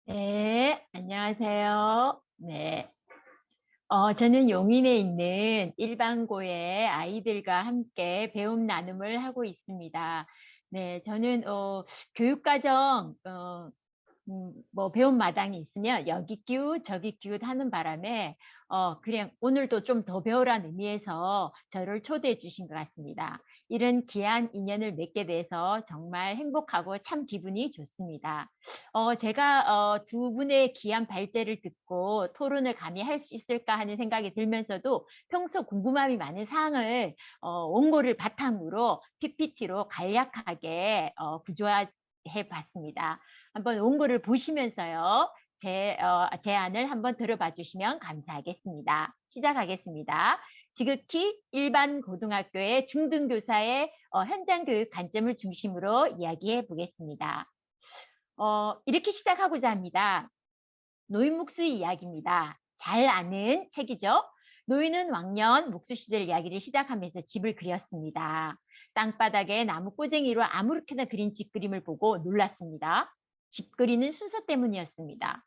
네, 안녕하세요. 네. 저는 용인에 있는 일반고의 아이들과 함께 배움 나눔을 하고 있습니다. 네, 저는, 교육과정, 뭐 배움 마당이 있으면 여기 끼우 저기 끼우 하는 바람에 그냥 오늘도 좀 더 배우라는 의미에서 저를 초대해 주신 것 같습니다. 이런 귀한 인연을 맺게 돼서 정말 행복하고 참 기분이 좋습니다. 제가 두 분의 귀한 발제를 듣고 토론을 감히 할 수 있을까 하는 생각이 들면서도 평소 궁금함이 많은 사항을 원고를 바탕으로 PPT로 간략하게 구조화해 봤습니다. 한번 원고를 보시면서요. 제안을 한번 들어봐 주시면 감사하겠습니다. 시작하겠습니다. 지극히 일반 고등학교의 중등교사의 현장 교육 관점을 중심으로 이야기해 보겠습니다. 이렇게 시작하고자 합니다. 노인 목수 이야기입니다. 잘 아는 책이죠. 노인은 왕년 목수 시절 이야기를 시작하면서 집을 그렸습니다. 땅바닥에 나무 꼬쟁이로 아무렇게나 그린 집그림을 보고 놀랐습니다. 집 그리는 순서 때문이었습니다.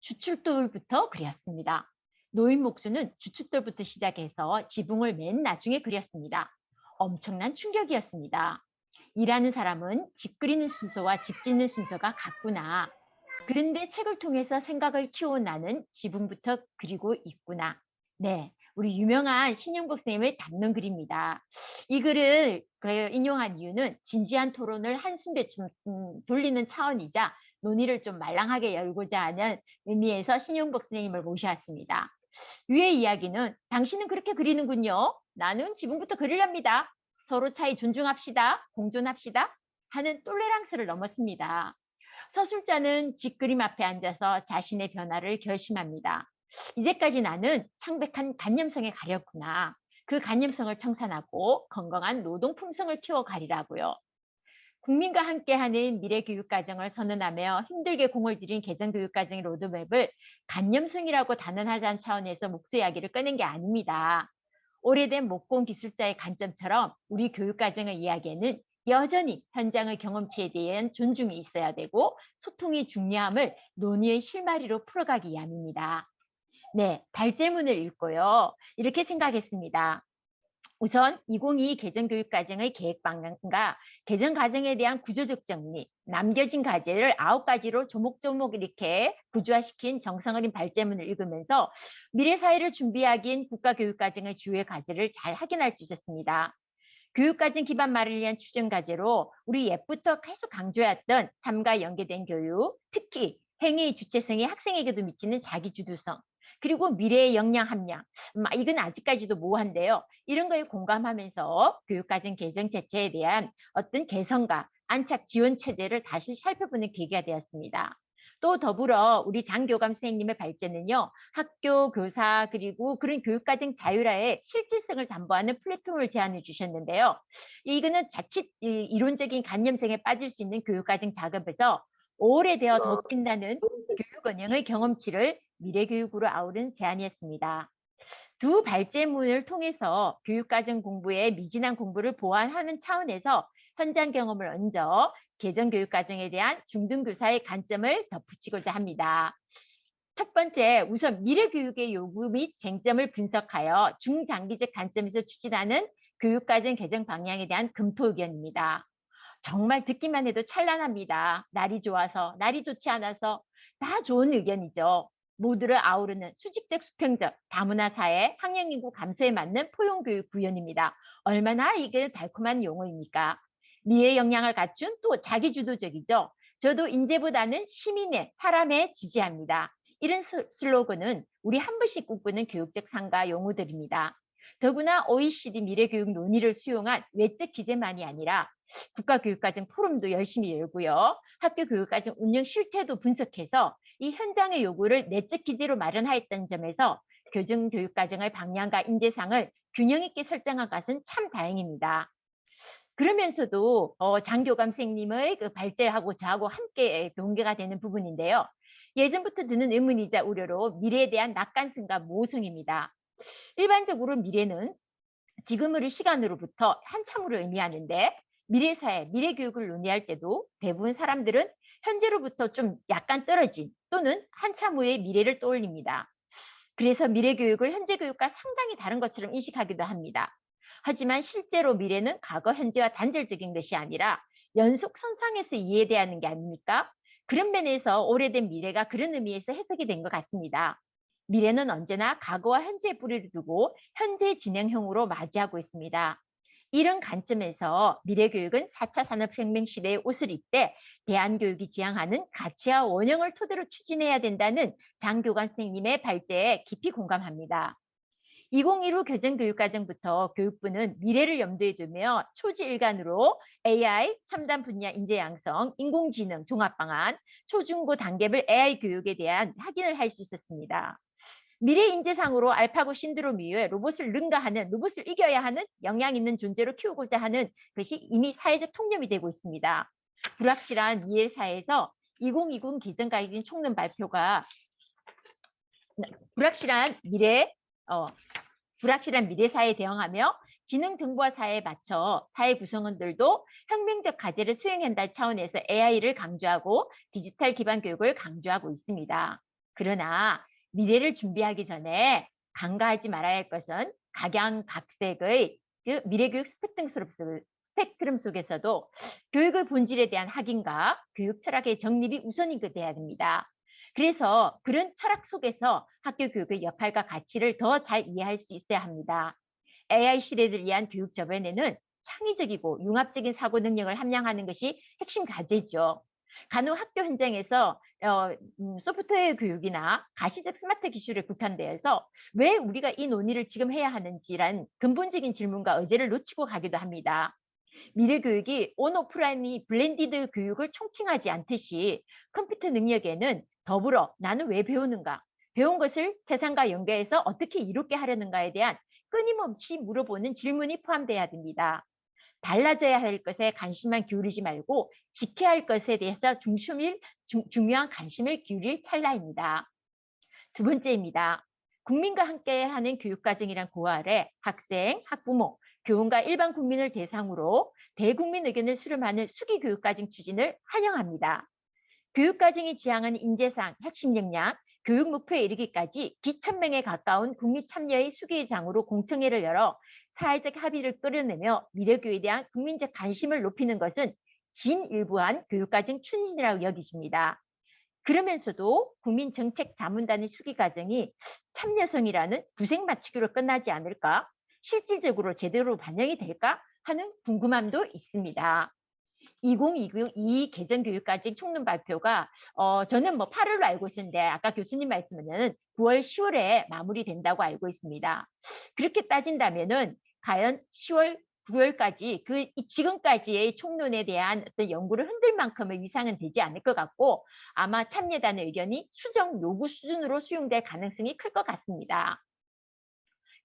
주춧돌부터 그렸습니다. 노인 목수는 주춧돌부터 시작해서 지붕을 맨 나중에 그렸습니다. 엄청난 충격이었습니다. 일하는 사람은 집 그리는 순서와 집 짓는 순서가 같구나. 그런데 책을 통해서 생각을 키운 나는 지붕부터 그리고 있구나. 네, 우리 유명한 신영복 선생님을 닮는 글입니다. 이 글을 인용한 이유는 진지한 토론을 한숨에 좀 돌리는 차원이자 논의를 좀 말랑하게 열고자 하는 의미에서 신영복 선생님을 모셔왔습니다. 위의 이야기는 당신은 그렇게 그리는군요. 나는 지붕부터 그리랍니다. 서로 차이 존중합시다. 공존합시다. 하는 똘레랑스를 넘었습니다. 서술자는 집그림 앞에 앉아서 자신의 변화를 결심합니다. 이제까지 나는 창백한 간념성에 가렸구나. 그 간념성을 청산하고 건강한 노동 품성을 키워가리라고요. 국민과 함께하는 미래교육과정을 선언하며 힘들게 공을 들인 개정교육과정의 로드맵을 간념성이라고 단언하자는 차원에서 목수 이야기를 꺼낸 게 아닙니다. 오래된 목공 기술자의 관점처럼 우리 교육과정의 이야기에는 여전히 현장의 경험치에 대한 존중이 있어야 되고 소통의 중요함을 논의의 실마리로 풀어가기 위함입니다. 네, 발제문을 읽고요. 이렇게 생각했습니다. 우선 2022 개정교육과정의 계획 방향과 개정과정에 대한 구조적 정리, 남겨진 과제를 9가지로 조목조목 이렇게 구조화시킨 정성어린 발제문을 읽으면서 미래사회를 준비하기엔 국가교육과정의 주요 과제를 잘 확인할 수 있었습니다. 교육과정 기반 마련을 위한 추정 과제로 우리 옛부터 계속 강조해왔던 삶과 연계된 교육, 특히 행위 주체성이 학생에게도 미치는 자기주도성, 그리고 미래의 역량 함량, 이건 아직까지도 모호한데요. 이런 거에 공감하면서 교육과정 개정 자체에 대한 어떤 개선과 안착 지원 체제를 다시 살펴보는 계기가 되었습니다. 또 더불어 우리 장교감 선생님의 발제는요. 학교, 교사, 그리고 그런 교육과정 자율화의 실질성을 담보하는 플랫폼을 제안해 주셨는데요. 이거는 자칫 이론적인 관념성에 빠질 수 있는 교육과정 작업에서 오래되어 더 빛나는 교육 원형의 경험치를 미래교육으로 아우른 제안이었습니다. 두 발제문을 통해서 교육과정 공부의 미진한 공부를 보완하는 차원에서 현장 경험을 얹어 개정교육과정에 대한 중등교사의 관점을 덧붙이고자 합니다. 첫 번째, 우선 미래교육의 요구 및 쟁점을 분석하여 중장기적 관점에서 추진하는 교육과정 개정 방향에 대한 검토 의견입니다. 정말 듣기만 해도 찬란합니다. 날이 좋아서, 날이 좋지 않아서 다 좋은 의견이죠. 모두를 아우르는 수직적 수평적 다문화 사회 학령 인구 감소에 맞는 포용교육 구현입니다. 얼마나 이게 달콤한 용어입니까? 미래 역량을 갖춘 또 자기주도적이죠. 저도 인재보다는 시민의 사람에 지지합니다. 이런 슬로건은 우리 한 번씩 꿈꾸는 교육적 상가 용어들입니다. 더구나 OECD 미래교육 논의를 수용한 외적 기재만이 아니라 국가교육과정 포럼도 열심히 열고요. 학교 교육과정 운영 실태도 분석해서 이 현장의 요구를 내적 기재로 마련하였다는 점에서 교정교육과정의 방향과 인재상을 균형 있게 설정한 것은 참 다행입니다. 그러면서도 장교감 선생님의 그 발제하고 저하고 함께 동기가 되는 부분인데요. 예전부터 드는 의문이자 우려로 미래에 대한 낙관성과 모호성입니다. 일반적으로 미래는 지금의 시간으로부터 한참으로 의미하는데 미래 사회, 미래 교육을 논의할 때도 대부분 사람들은 현재로부터 좀 약간 떨어진 또는 한참 후의 미래를 떠올립니다. 그래서 미래 교육을 현재 교육과 상당히 다른 것처럼 인식하기도 합니다. 하지만 실제로 미래는 과거, 현재와 단절적인 것이 아니라 연속 선상에서 이해돼야 하는 게 아닙니까? 그런 면에서 오래된 미래가 그런 의미에서 해석이 된 것 같습니다. 미래는 언제나 과거와 현재에 뿌리를 두고 현재 진행형으로 맞이하고 있습니다. 이런 관점에서 미래교육은 4차 산업혁명 시대의 옷을 입되 대한교육이 지향하는 가치와 원형을 토대로 추진해야 된다는 장교관 선생님의 발제에 깊이 공감합니다. 2015 교정교육과정부터 교육부는 미래를 염두에 두며 초지일관으로 AI, 첨단 분야 인재 양성, 인공지능 종합방안, 초중고 단계별 AI 교육에 대한 확인을 할 수 있었습니다. 미래 인재상으로 알파고 신드롬 이후에 로봇을 능가하는, 로봇을 이겨야 하는 영향 있는 존재로 키우고자 하는 것이 이미 사회적 통념이 되고 있습니다. 불확실한 미래 사회에서 2020 기존가이드 총론 발표가 불확실한 미래, 불확실한 미래 사회에 대응하며 지능 정보화 사회에 맞춰 사회 구성원들도 혁명적 과제를 수행한다는 차원에서 AI를 강조하고 디지털 기반 교육을 강조하고 있습니다. 그러나 미래를 준비하기 전에 간과하지 말아야 할 것은 각양각색의 그 미래교육 스펙트럼 속에서도 교육의 본질에 대한 확인과 교육 철학의 정립이 우선이 돼야 됩니다. 그래서 그런 철학 속에서 학교 교육의 역할과 가치를 더 잘 이해할 수 있어야 합니다. AI 시대를 위한 교육 저변에는 창의적이고 융합적인 사고 능력을 함양하는 것이 핵심 과제죠. 간혹 학교 현장에서 소프트웨어 교육이나 가시적 스마트 기술에 국한되어서 왜 우리가 이 논의를 지금 해야 하는지란 근본적인 질문과 의제를 놓치고 가기도 합니다. 미래 교육이 온 오프라인이 블렌디드 교육을 총칭하지 않듯이 컴퓨터 능력에는 더불어 나는 왜 배우는가, 배운 것을 세상과 연계해서 어떻게 이롭게 하려는가에 대한 끊임없이 물어보는 질문이 포함돼야 됩니다. 달라져야 할 것에 관심만 기울이지 말고 지켜야 할 것에 대해서 중요한 관심을 기울일 찰나입니다. 두 번째입니다. 국민과 함께하는 교육과정이란 고하 아래 학생, 학부모, 교원과 일반 국민을 대상으로 대국민 의견을 수렴하는 수기교육과정 추진을 환영합니다. 교육과정이 지향하는 인재상, 핵심 역량, 교육 목표에 이르기까지 기천명에 가까운 국민 참여의 수기장으로 공청회를 열어 사회적 합의를 끌어내며 미래교육에 대한 국민적 관심을 높이는 것은 진일부한 교육과정 추진이라고 여기십니다. 그러면서도 국민정책자문단의 수기 과정이 참여성이라는 구색 맞추기로 끝나지 않을까? 실질적으로 제대로 반영이 될까? 하는 궁금함도 있습니다. 2022 개정교육과정 총론 발표가 저는 뭐 8월로 알고 있었는데 아까 교수님 말씀은 9월, 10월에 마무리된다고 알고 있습니다. 그렇게 따진다면은 과연 10월, 9월까지 지금까지의 총론에 대한 어떤 연구를 흔들 만큼의 위상은 되지 않을 것 같고 아마 참여단의 의견이 수정 요구 수준으로 수용될 가능성이 클 것 같습니다.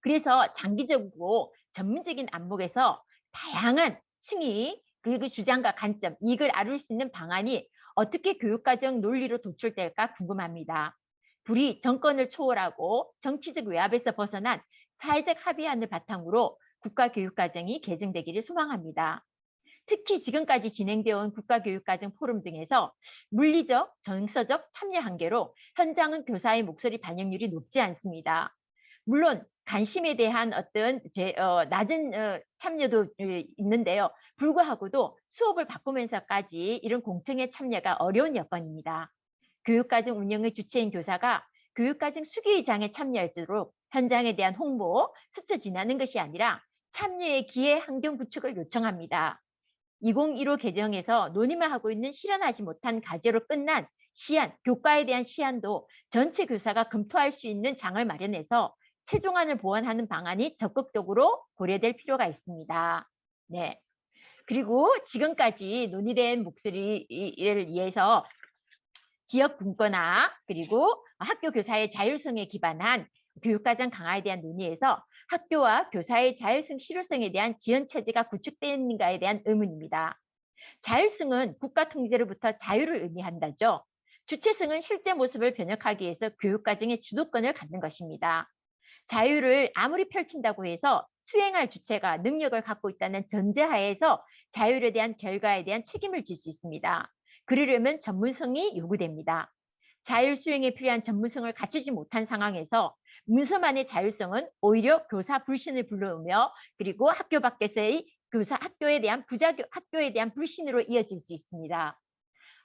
그래서 장기적이고 전문적인 안목에서 다양한 층이 그 주장과 관점, 이익을 아룰 수 있는 방안이 어떻게 교육과정 논리로 도출될까 궁금합니다. 불이 정권을 초월하고 정치적 외압에서 벗어난 사회적 합의안을 바탕으로 국가교육과정이 개정되기를 소망합니다. 특히 지금까지 진행되어 온 국가교육과정 포럼 등에서 물리적, 정서적 참여 한계로 현장은 교사의 목소리 반영률이 높지 않습니다. 물론 관심에 대한 어떤 낮은 참여도 있는데요. 불구하고도 수업을 바꾸면서까지 이런 공청회 참여가 어려운 여건입니다. 교육과정 운영의 주체인 교사가 교육과정 수기의장에 참여할수록 현장에 대한 홍보, 스쳐 지나는 것이 아니라 참여의 기회 환경 구축을 요청합니다. 2015 개정에서 논의만 하고 있는 실현하지 못한 과제로 끝난 시안, 교과에 대한 시안도 전체 교사가 검토할 수 있는 장을 마련해서 최종안을 보완하는 방안이 적극적으로 고려될 필요가 있습니다. 네. 그리고 지금까지 논의된 목소리를 위해서 지역 분권화 그리고 학교 교사의 자율성에 기반한 교육과정 강화에 대한 논의에서 학교와 교사의 자율성 실효성에 대한 지원 체제가 구축되는가에 대한 의문입니다. 자율성은 국가 통제로부터 자유를 의미한다죠. 주체성은 실제 모습을 변혁하기 위해서 교육과정의 주도권을 갖는 것입니다. 자유를 아무리 펼친다고 해서 수행할 주체가 능력을 갖고 있다는 전제하에서 자율에 대한 결과에 대한 책임을 질 수 있습니다. 그러려면 전문성이 요구됩니다. 자율 수행에 필요한 전문성을 갖추지 못한 상황에서 문서만의 자율성은 오히려 교사 불신을 불러오며 그리고 학교 밖에서의 교사 학교에 대한 불신으로 이어질 수 있습니다.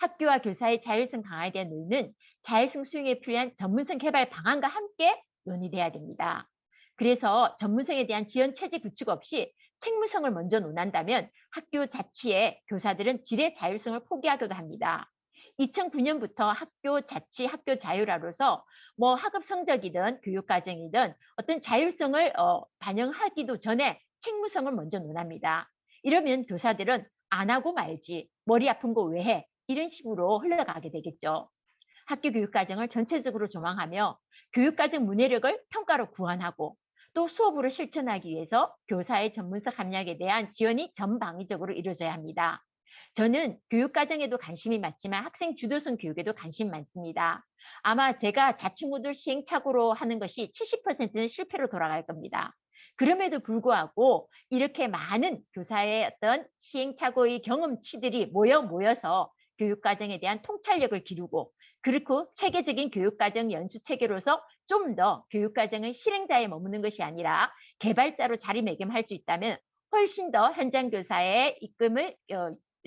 학교와 교사의 자율성 강화에 대한 논의는 자율성 수행에 필요한 전문성 개발 방안과 함께 논의돼야 됩니다. 그래서 전문성에 대한 지원 체제 구축 없이 책무성을 먼저 논한다면 학교 자치의 교사들은 질의 자율성을 포기하기도 합니다. 2009년부터 학교 자치, 학교 자율화로서 학업 성적이든 교육과정이든 어떤 자율성을 반영하기도 전에 책무성을 먼저 논합니다. 이러면 교사들은 안 하고 말지, 머리 아픈 거 왜 해? 이런 식으로 흘러가게 되겠죠. 학교 교육과정을 전체적으로 조망하며 교육과정 문해력을 평가로 구현하고 또 수업으로 실천하기 위해서 교사의 전문성 함량에 대한 지원이 전방위적으로 이루어져야 합니다. 저는 교육과정에도 관심이 많지만 학생 주도성 교육에도 관심이 많습니다. 아마 제가 자충우돌 시행착오로 하는 것이 70%는 실패로 돌아갈 겁니다. 그럼에도 불구하고 이렇게 많은 교사의 어떤 시행착오의 경험치들이 모여서 교육과정에 대한 통찰력을 기르고 그리고 체계적인 교육과정 연수 체계로서 좀 더 교육과정의 실행자에 머무는 것이 아니라 개발자로 자리매김할 수 있다면 훨씬 더 현장 교사의 입금을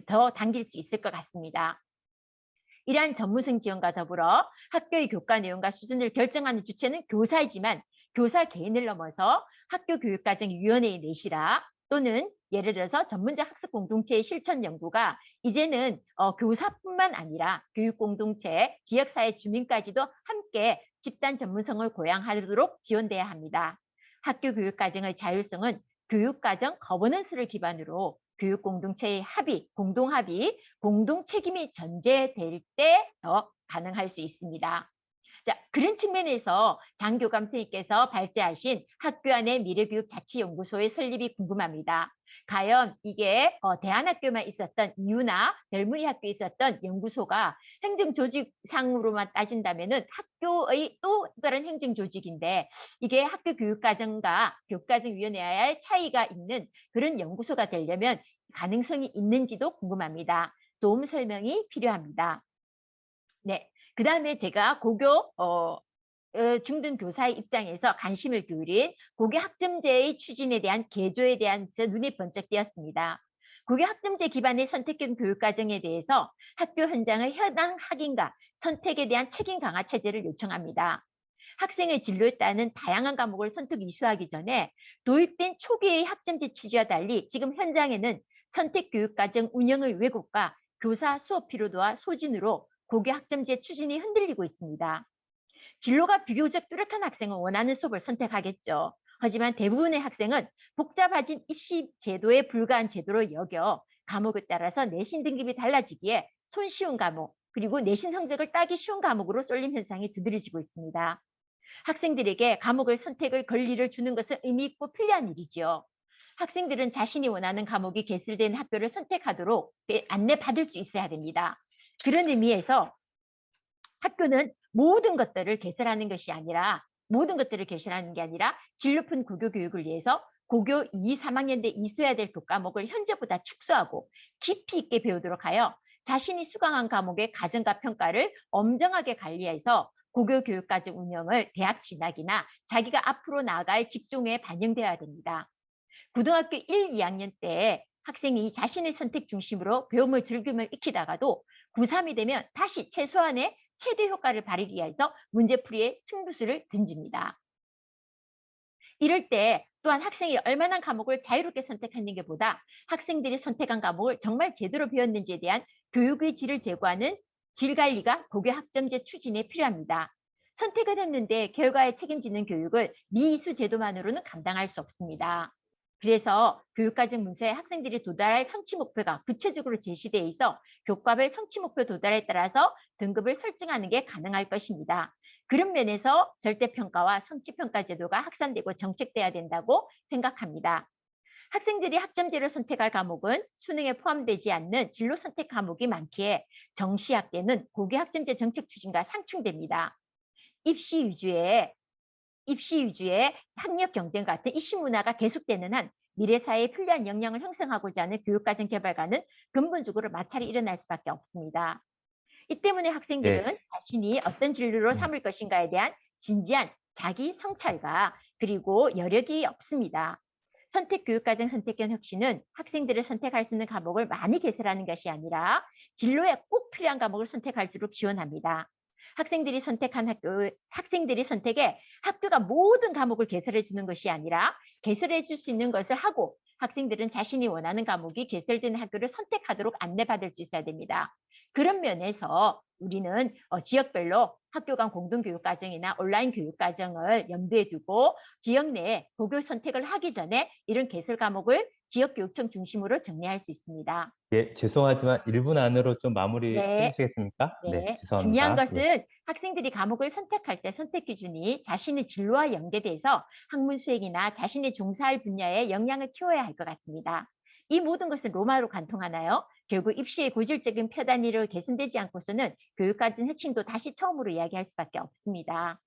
더 당길 수 있을 것 같습니다. 이러한 전문성 지원과 더불어 학교의 교과 내용과 수준을 결정하는 주체는 교사이지만 교사 개인을 넘어서 학교 교육과정위원회의 내시라 또는 예를 들어서 전문적 학습 공동체의 실천 연구가 이제는 교사뿐만 아니라 교육 공동체, 지역사회 주민까지도 함께 집단 전문성을 고양하도록 지원돼야 합니다. 학교 교육과정의 자율성은 교육과정 거버넌스를 기반으로 교육 공동체의 공동합의, 공동 책임이 전제될 때 더 가능할 수 있습니다. 자, 그런 측면에서 장 교감 선생님께서 발제하신 학교 안의 미래교육 자치연구소의 설립이 궁금합니다. 과연 이게 대안학교만 있었던 이유나 별무리 학교에 있었던 연구소가 행정조직상으로만 따진다면 학교의 또 다른 행정조직인데 이게 학교 교육과정과 교육과정위원회와의 차이가 있는 그런 연구소가 되려면 가능성이 있는지도 궁금합니다. 도움 설명이 필요합니다. 네, 그 다음에 제가 고교 중등 교사의 입장에서 관심을 기울인 고교 학점제의 추진에 대한 개조에 대한 눈이 번쩍 띄었습니다. 고교 학점제 기반의 선택형 교육과정에 대해서 학교 현장의 현황 확인과 선택에 대한 책임 강화 체제를 요청합니다. 학생의 진로에 따른 다양한 과목을 선택 이수하기 전에 도입된 초기의 학점제 취지와 달리 지금 현장에는 선택교육과정 운영의 왜곡과 교사 수업 피로도와 소진으로 고교 학점제 추진이 흔들리고 있습니다. 진로가 비교적 뚜렷한 학생은 원하는 수업을 선택하겠죠. 하지만 대부분의 학생은 복잡해진 입시 제도에 불과한 제도로 여겨 과목에 따라서 내신 등급이 달라지기에 손쉬운 과목 그리고 내신 성적을 따기 쉬운 과목으로 쏠림 현상이 두드러지고 있습니다. 학생들에게 과목을 선택을 권리를 주는 것은 의미 있고 필요한 일이지요. 학생들은 자신이 원하는 과목이 개설된 학교를 선택하도록 안내받을 수 있어야 됩니다. 그런 의미에서 학교는 모든 것들을 개설하는 것이 아니라 질 높은 고교 교육을 위해서 고교 2, 3학년 때 이수해야 될 교과목을 현재보다 축소하고 깊이 있게 배우도록 하여 자신이 수강한 과목의 가정과 평가를 엄정하게 관리해서 고교 교육과정 운영을 대학 진학이나 자기가 앞으로 나아갈 직종에 반영되어야 됩니다. 고등학교 1, 2학년 때 학생이 자신의 선택 중심으로 배움을 즐김을 익히다가도 고3이 되면 다시 최소한의 최대 효과를 발휘하기 위해서 문제풀이에 승부수를 던집니다. 이럴 때 또한 학생이 얼마나 과목을 자유롭게 선택하는 것보다 학생들이 선택한 과목을 정말 제대로 배웠는지에 대한 교육의 질을 제고하는 질관리가 고교 학점제 추진에 필요합니다. 선택을 했는데 결과에 책임지는 교육을 미이수 제도만으로는 감당할 수 없습니다. 그래서 교육과정 문서에 학생들이 도달할 성취 목표가 구체적으로 제시되어 있어 교과별 성취 목표 도달에 따라서 등급을 설정하는 게 가능할 것입니다. 그런 면에서 절대평가와 성취평가 제도가 확산되고 정책돼야 된다고 생각합니다. 학생들이 학점제로 선택할 과목은 수능에 포함되지 않는 진로 선택 과목이 많기에 정시학 때는 고교 학점제 정책 추진과 상충됩니다. 입시 위주의 학력 경쟁 같은 입시 문화가 계속되는 한 미래 사회에 필요한 역량을 형성하고자 하는 교육과정 개발과는 근본적으로 마찰이 일어날 수밖에 없습니다. 이 때문에 예. 학생들은 자신이 어떤 진로로 음. 삼을 것인가에 대한 진지한 자기 성찰과 그리고 여력이 없습니다. 선택교육과정 선택형 혁신은 학생들을 선택할 수 있는 과목을 많이 개설하는 것이 아니라 진로에 꼭 필요한 과목을 선택할수록 지원합니다. 학생들이 선택에 학교가 모든 과목을 개설해 주는 것이 아니라 개설해 줄 수 있는 것을 하고 학생들은 자신이 원하는 과목이 개설되는 학교를 선택하도록 안내받을 수 있어야 됩니다. 그런 면에서 우리는 지역별로 학교 간 공동교육과정이나 온라인 교육과정을 염두에 두고 지역 내에 고교 선택을 하기 전에 이런 개설 과목을 지역교육청 중심으로 정리할 수 있습니다. 예, 죄송하지만 1분 안으로 좀 마무리해 네. 주시겠습니까? 네, 네, 중요한 죄송합니다. 예. 것은 학생들이 과목을 선택할 때 선택 기준이 자신의 진로와 연계돼서 학문 수행이나 자신의 종사할 분야에 역량을 키워야 할 것 같습니다. 이 모든 것은 로마로 관통하나요? 결국 입시의 고질적인 표단위로 개선되지 않고서는 교육과정 혁신도 다시 처음으로 이야기할 수밖에 없습니다.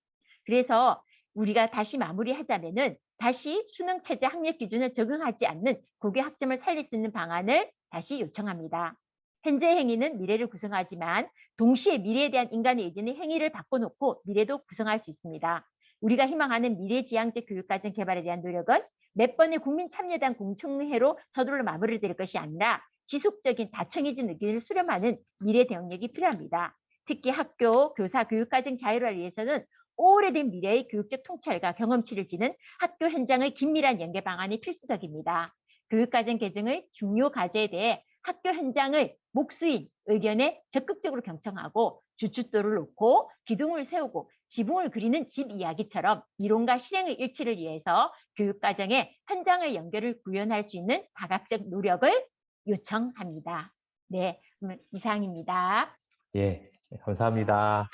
그래서 우리가 다시 마무리하자면은 다시 수능 체제 학력 기준을 적용하지 않는 고교 학점을 살릴 수 있는 방안을 다시 요청합니다. 현재 행위는 미래를 구성하지만 동시에 미래에 대한 인간의 의지는 행위를 바꿔놓고 미래도 구성할 수 있습니다. 우리가 희망하는 미래지향적 교육과정 개발에 대한 노력은 몇 번의 국민 참여에 대한 공청회로 서둘러 마무리를 될 것이 아니라 지속적인 다청해진 의견을 수렴하는 미래 대응력이 필요합니다. 특히 학교, 교사, 교육과정 자율화를 위해서는 오래된 미래의 교육적 통찰과 경험치를 지닌 학교 현장의 긴밀한 연계 방안이 필수적입니다. 교육과정 개정의 중요 과제에 대해 학교 현장의 목수인 의견에 적극적으로 경청하고 주춧돌을 놓고 기둥을 세우고 지붕을 그리는 집 이야기처럼 이론과 실행의 일치를 위해서 교육과정의 현장의 연결을 구현할 수 있는 다각적 노력을 요청합니다. 네, 이상입니다. 예, 감사합니다.